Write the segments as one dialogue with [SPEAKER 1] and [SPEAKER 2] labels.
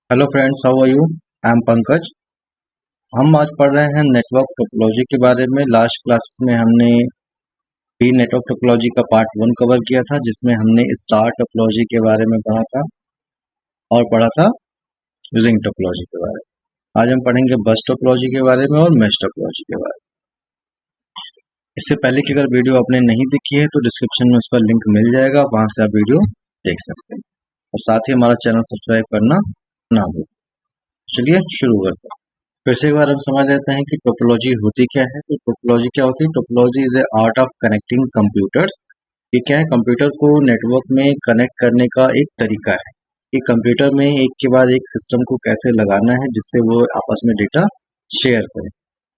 [SPEAKER 1] Hello friends, how are you? I am Pankaj. हम आज पढ़ रहे हैं नेटवर्क टोपोलॉजी के बारे में। लास्ट क्लास में हमने भी नेटवर्क टोपोलॉजी का पार्ट 1 कवर किया था, जिसमें हमने स्टार टोपोलॉजी के बारे में पढ़ा था और पढ़ा था रिंग टोपोलॉजी के बारे में। आज हम पढ़ेंगे बस टोपोलॉजी के बारे में और मैश टोपोलॉजी के बारे में। इससे पहले की अगर वीडियो आपने नहीं देखी है तो डिस्क्रिप्शन में उसका लिंक मिल जाएगा, वहां से आप वीडियो देख सकते हैं और साथ ही हमारा चैनल सब्सक्राइब करना ना भूलें। चलिए शुरू करते हैं। फिर से एक बार हम समझ लेते हैं कि टोपोलॉजी होती क्या है। तो टोपोलॉजी क्या होती है? Topology is a art of connecting computers. ये क्या है? कंप्यूटर को नेटवर्क में कनेक्ट करने का एक तरीका है कि कंप्यूटर में एक के बाद एक सिस्टम को कैसे लगाना है जिससे वो आपस में डेटा शेयर करें।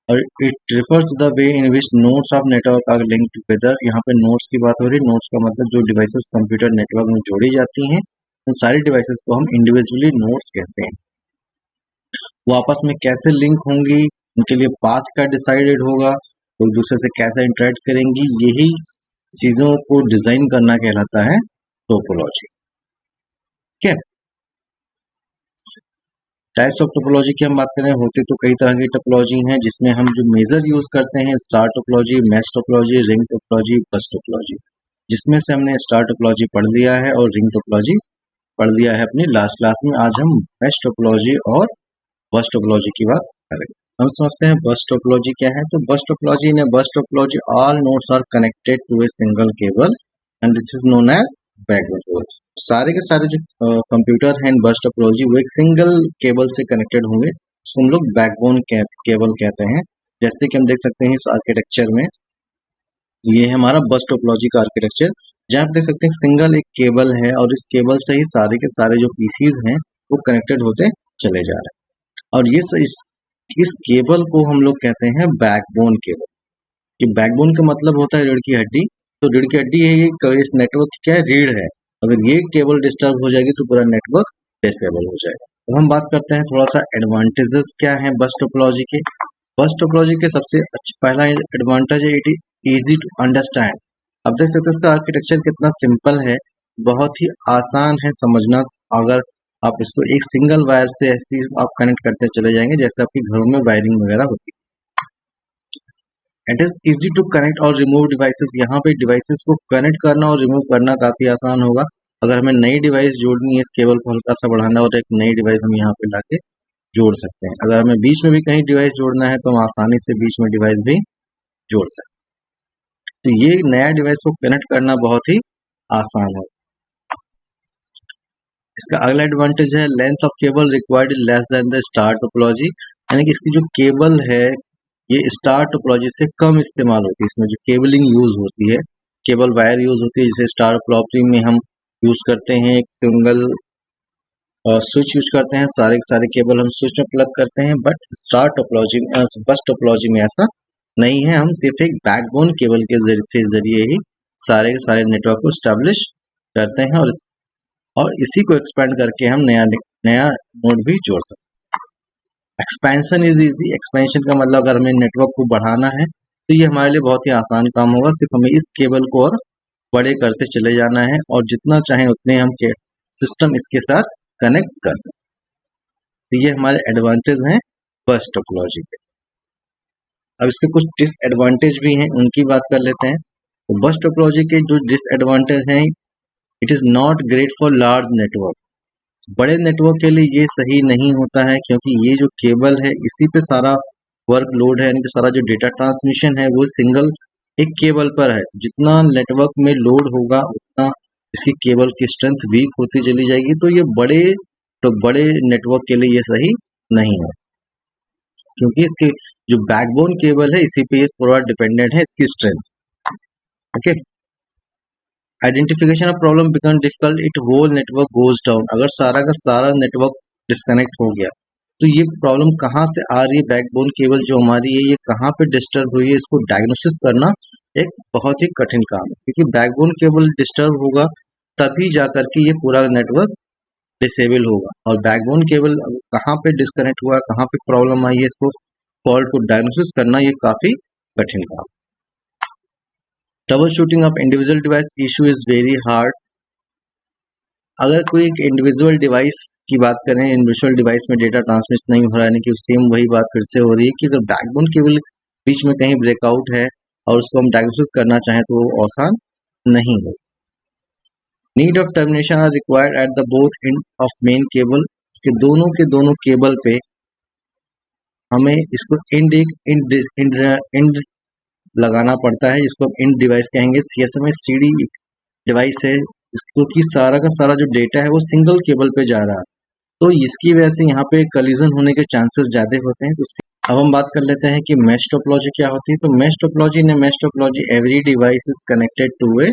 [SPEAKER 1] और it refers to the way in which nodes of network are linked together. यहाँ पे नोड्स की बात हो रही है। नोड्स का मतलब जो डिवाइसेस कंप्यूटर नेटवर्क में जोड़ी जाती हैं, उन सारी डिवाइसेस को हम इंडिविजुअली नोड्स कहते हैं। वो आपस में कैसे लिंक होंगी, उनके लिए पाथ क्या डिसाइडेड होगा, वो एक दूसरे से कैसे इंटरेक्ट करेंगी, यही चीजों को डिजाइन करना कहलाता है टोपोलॉजी। ठीक है। टाइप्स ऑफ टोपोलॉजी की हम बात करें, होती तो कई तरह की टोपोलॉजी हैं, जिसमें हम जो मेजर यूज करते हैं star topology, mesh topology, ring topology, बस टोपोलॉजी। जिसमें से हमने स्टार टोपोलॉजी पढ़ लिया है और रिंग टोपोलॉजी पढ़ लिया है अपनी लास्ट क्लास में। आज हम मैश टोपोलॉजी और बस टोपोलॉजी की बात करेंगे। हम समझते हैं बस टोपोलॉजी क्या है। तो बस टोपोलॉजी ने bus topology all nodes are connected to a single cable and this is known as backbone. सारे के सारे जो कंप्यूटर हैं बस टोपोलॉजी वो एक सिंगल केबल से कनेक्टेड होंगे, उसको हम लोग बैकबोन केबल कहते हैं। जैसे कि हम देख सकते हैं इस आर्किटेक्चर में, ये है हमारा बस टोपोलॉजी का आर्किटेक्चर, जहाँ आप देख सकते हैं सिंगल एक केबल है और इस केबल से ही सारे के सारे जो पीसीज हैं वो कनेक्टेड होते चले जा रहे हैं। और ये इस केबल को हम लोग कहते हैं बैकबोन केबल। कि बैकबोन का मतलब होता है रीढ़ की हड्डी। तो रीढ़ की हड्डी है ये, इस नेटवर्क की क्या है? रीढ़ है। अगर ये केबल डिस्टर्ब हो जाएगी तो पूरा नेटवर्क डिसेबल हो जाएगा। तो हम बात करते हैं थोड़ा सा एडवांटेजेस क्या है बस टोपोलॉजी के। बस टोपोलॉजी के सबसे पहला एडवांटेज है, it is easy to understand. अब देख सकते हैं इसका आर्किटेक्चर कितना सिंपल है, बहुत ही आसान है समझना। अगर आप इसको एक सिंगल वायर से ऐसी आप कनेक्ट करते चले जाएंगे जैसे आपके घरों में वायरिंग वगैरह होती है। It is easy to connect और रिमूव डिवाइसेस। यहाँ पे डिवाइसेस को कनेक्ट करना और रिमूव करना काफी आसान होगा। अगर हमें नई डिवाइस जोड़नी है, इस केबल को हल्का सा बढ़ाना और एक नई डिवाइस हम यहाँ पे लाके जोड़ सकते हैं। अगर हमें बीच में भी कहीं डिवाइस जोड़ना है तो हम आसानी से बीच में डिवाइस भी जोड़ सकते हैं। तो ये नया डिवाइस को कनेक्ट करना बहुत ही आसान है। इसका अगला एडवांटेज है length of cable required less than the star topology. यानी कि इसकी जो केबल है ये स्टार टोपोलॉजी से कम इस्तेमाल होती है। इसमें जो केबलिंग यूज होती है, केबल वायर यूज होती है, जैसे स्टार टोपोलॉजी में हम यूज करते हैं एक सिंगल स्विच यूज करते हैं, सारे के सारे केबल हम स्विच में प्लग करते हैं। बट स्टार टोपोलॉजी में, बस टोपोलॉजी में ऐसा नहीं है। हम सिर्फ एक बैकबोन केबल के जरिए ही सारे के सारे नेटवर्क को स्टैब्लिश करते हैं और इसी को एक्सपेंड करके हम नया नोड भी जोड़ सकते हैं। Expansion is easy. एक्सपेंशन का मतलब अगर हमें नेटवर्क को बढ़ाना है तो ये हमारे लिए बहुत ही आसान काम होगा। सिर्फ हमें इस केबल को और बड़े करते चले जाना है और जितना चाहे उतने हम सिस्टम इसके साथ कनेक्ट कर सकते हैं। तो ये हमारे एडवांटेज हैं बस टोपोलॉजी के। अब इसके कुछ डिसएडवांटेज भी हैं, उनकी बात कर लेते हैं। तो बस टोपोलॉजी के जो डिसएडवांटेज हैं, it is not great for large network. बड़े नेटवर्क के लिए ये सही नहीं होता है, क्योंकि ये जो केबल है इसी पे सारा वर्कलोड है, यानी कि सारा जो डेटा ट्रांसमिशन है वो सिंगल एक केबल पर है। तो जितना नेटवर्क में लोड होगा उतना इसकी केबल की स्ट्रेंथ वीक होती चली जाएगी। तो ये बड़े नेटवर्क के लिए ये सही नहीं है, क्योंकि इसके जो बैकबोन केबल है इसी पे ये पूरा डिपेंडेंट है, इसकी strength. Okay. Identification of problem become difficult, it whole network goes down. अगर सारा का सारा नेटवर्क डिस्कनेक्ट हो गया तो ये प्रॉब्लम कहाँ से आ रही है, बैकबोन केबल जो हमारी है ये कहाँ पे डिस्टर्ब हुई है, इसको डायग्नोसिस करना एक बहुत ही कठिन काम है। क्योंकि बैकबोन केबल डिस्टर्ब होगा तभी जाकर के ये पूरा नेटवर्क डिसेबल होगा। और बैकबोन केबल कहाँ पे डिस्कनेक्ट हुआ, कहाँ पे प्रॉब्लम आई है, इसको फॉल्ट को डायग्नोसिस करना ये काफी कठिन काम। Trouble shooting of individual device issue is very hard. अगर कोई एक इंडिविजुअल डिवाइस की बात करें, इंडिविजुअल डिवाइस में डेटा ट्रांसमिट नहीं हो रहा है, यानी कि सेम वही बात फिर से हो रही है कि अगर बैकबोन केबल बीच में कहीं ब्रेकआउट है और उसको हम डायग्नोसिस करना चाहें तो वो आसान नहीं हो। Need of termination are required at the both end of main cable, इसके दोनों के दोनों केबल पे हमें इसको इंड लगाना पड़ता है, जिसको हम इंड डिवाइस कहेंगे। CSMA CD डिवाइस है, क्योंकि सारा का सारा जो डेटा है वो सिंगल केबल पे जा रहा है, तो इसकी वजह से यहाँ पे कलिजन होने के चांसेस ज्यादा होते हैं। अब हम बात कर लेते हैं कि मैश टोपोलॉजी क्या होती है। तो mesh topology every device is connected to a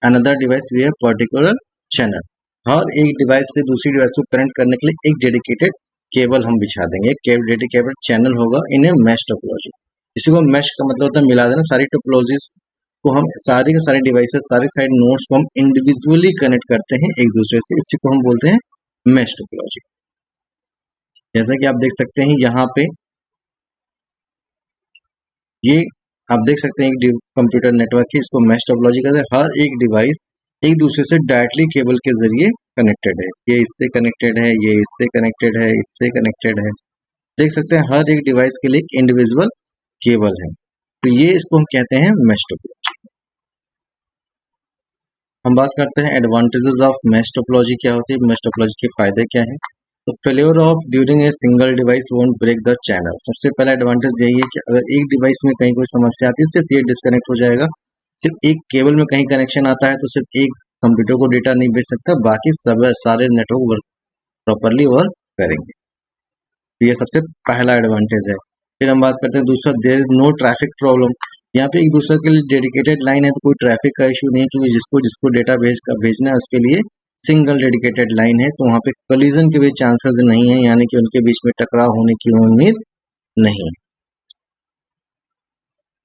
[SPEAKER 1] another device via particular channel. हर एक डिवाइस से दूसरी डिवाइस को कनेक्ट करने के लिए एक डेडिकेटेड केबल हम बिछा देंगे, एक डेडिकेटेड चैनल होगा इन ए मैश टोपोलॉजी। इसी को मैश का मतलब होता है मिला देना। सारी टोपोलॉजीज को हम सारे के सारे डिवाइसेस, सारे साइड नोड्स को हम इंडिविजुअली कनेक्ट करते हैं एक दूसरे से, इसी को हम बोलते हैं मैश टोपोलॉजी। जैसा कि आप देख सकते हैं यहाँ पे ये आप देख सकते हैं एक कंप्यूटर नेटवर्क है, इसको मैश टोपोलॉजी कहते हैं। हर एक डिवाइस एक दूसरे से डायरेक्टली केबल के जरिए कनेक्टेड है, ये इससे कनेक्टेड है, ये इससे कनेक्टेड है, इससे कनेक्टेड है। देख सकते हैं हर एक डिवाइस के लिए एक इंडिविजुअल केबल है, तो ये इसको हम कहते हैं मैश टोपोलॉजी। हम बात करते हैं एडवांटेजेस ऑफ मैश टोपोलॉजी क्या होती है, मैश टोपोलॉजी के फायदे क्या है। तो failure of during a single device won't break the channel. सबसे पहला एडवांटेज यही है कि अगर एक डिवाइस में कहीं कोई समस्या आती है सिर्फ ये डिस्कनेक्ट हो जाएगा। सिर्फ एक केबल में कहीं कनेक्शन आता है तो सिर्फ एक कंप्यूटर को डेटा नहीं भेज सकता, बाकी सब सारे नेटवर्क वर्क प्रॉपरली वर्क करेंगे। तो ये सबसे पहला एडवांटेज है। फिर हम बात करते हैं दूसरा, there is no traffic problem. यहाँ पे एक दूसरे के लिए डेडिकेटेड लाइन है तो कोई ट्रैफिक का इशू नहीं है, क्योंकि जिसको डेटा भेजना है उसके लिए सिंगल डेडिकेटेड लाइन है, तो वहाँ पे कोलिजन के भी चांसेस नहीं है, यानी कि उनके बीच में टकराव होने की उम्मीद नहीं।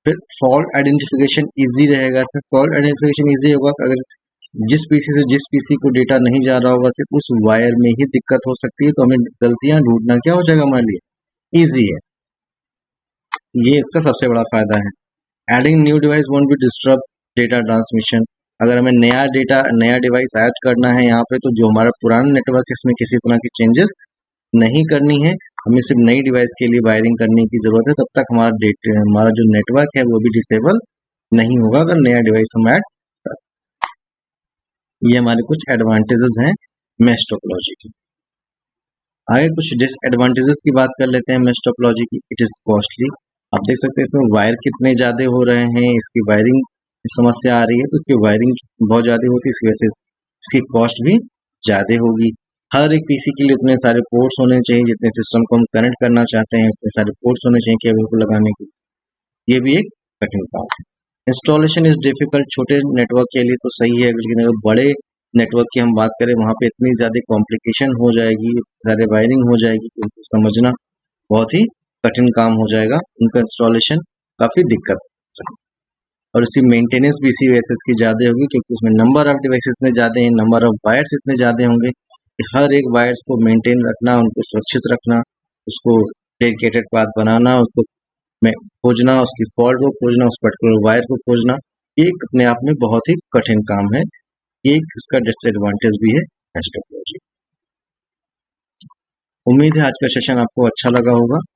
[SPEAKER 1] फिर फॉल्ट आइडेंटिफिकेशन इजी रहेगा। इसमें फॉल्ट आइडेंटिफिकेशन इजी होगा, अगर जिस पीसी से जिस पीसी को डेटा नहीं जा रहा होगा सिर्फ उस वायर में ही दिक्कत हो सकती है, तो हमें गलतियां ढूंढना क्या हो जाएगा हमारे लिए इजी है। ये इसका सबसे बड़ा फायदा है। Adding new device won't be disturb data transmission. अगर हमें नया डिवाइस ऐड करना है यहाँ पे, तो जो हमारा पुराना नेटवर्क है इसमें किसी तरह की चेंजेस नहीं करनी है, हमें सिर्फ नई डिवाइस के लिए वायरिंग करने की जरूरत है। तब तक हमारा जो नेटवर्क है वो भी डिसेबल नहीं होगा अगर नया डिवाइस हम ऐड कर। ये हमारे कुछ एडवांटेजेस हैं मैश टोपोलॉजी की। आगे कुछ डिसएडवांटेजेस की बात कर लेते हैं मैश टोपोलॉजी की। It is costly. आप देख सकते हैं इसमें वायर कितने ज्यादा हो रहे हैं, इसकी वायरिंग समस्या आ रही है, तो इसकी वायरिंग बहुत ज्यादा होती है, इस वजह से इसकी कॉस्ट भी ज्यादा होगी। हर एक पीसी के लिए उतने सारे पोर्ट्स होने चाहिए, जितने सिस्टम को हम कनेक्ट करना चाहते हैं उतने सारे पोर्ट्स होने चाहिए केबल को लगाने के। ये भी एक कठिन काम है। Installation is difficult. छोटे नेटवर्क के लिए तो सही है, लेकिन अगर बड़े नेटवर्क की हम बात करें वहां पे इतनी ज्यादा कॉम्प्लिकेशन हो जाएगी, सारे वायरिंग हो जाएगी कि उनको समझना बहुत ही कठिन काम हो जाएगा, उनका इंस्टॉलेशन काफी दिक्कत हो सकती है। और उसकी मेंटेनेंस भी इसी वजह से इसकी ज्यादा होगी, क्योंकि उसमें नंबर ऑफ डिवाइसेस इतने ज्यादा हैं, नंबर ऑफ वायर्स इतने ज्यादा होंगे कि हर एक वायर्स को मेंटेन रखना, उनको सुरक्षित रखना, उसको डेडिकेटेड पाथ बनाना, उसको खोजना, उसकी फॉल्ट को खोजना, उस पर्टिकुलर वायर को खोजना, ये अपने आप में बहुत ही कठिन काम है। एक इसका डिसएडवांटेज भी है मैश टोपोलॉजी। उम्मीद है आज का सेशन आपको अच्छा लगा होगा।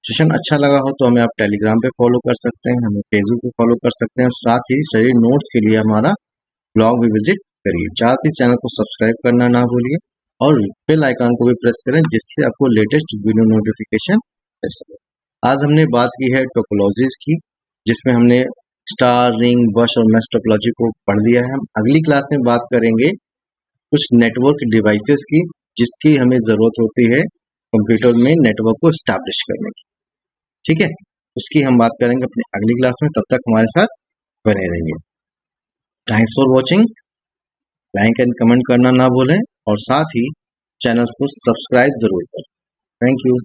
[SPEAKER 1] सेशन अच्छा लगा हो तो हमें आप टेलीग्राम पे फॉलो कर सकते हैं, हमें फेसबुक पे फॉलो कर सकते हैं, और साथ ही स्टडी नोट्स के लिए हमारा ब्लॉग भी विजिट करिए। साथ ही चैनल को सब्सक्राइब करना ना भूलिए और बेल आइकन को भी प्रेस करें, जिससे आपको लेटेस्ट वीडियो नोटिफिकेशन मिल सके। आज हमने बात की है टोपोलॉजीज की, जिसमें हमने स्टार, रिंग, बश और मैश टोपोलॉजी को पढ़ लिया है। हम अगली क्लास में बात करेंगे कुछ नेटवर्क डिवाइसेस की, जिसकी हमें जरूरत होती है कंप्यूटर में नेटवर्क को स्टैब्लिश करने की। ठीक है, उसकी हम बात करेंगे अपनी अगली क्लास में। तब तक हमारे साथ बने रहिए। Thanks for watching. Like and comment करना ना भूलें और साथ ही चैनल को सब्सक्राइब जरूर करें। Thank you.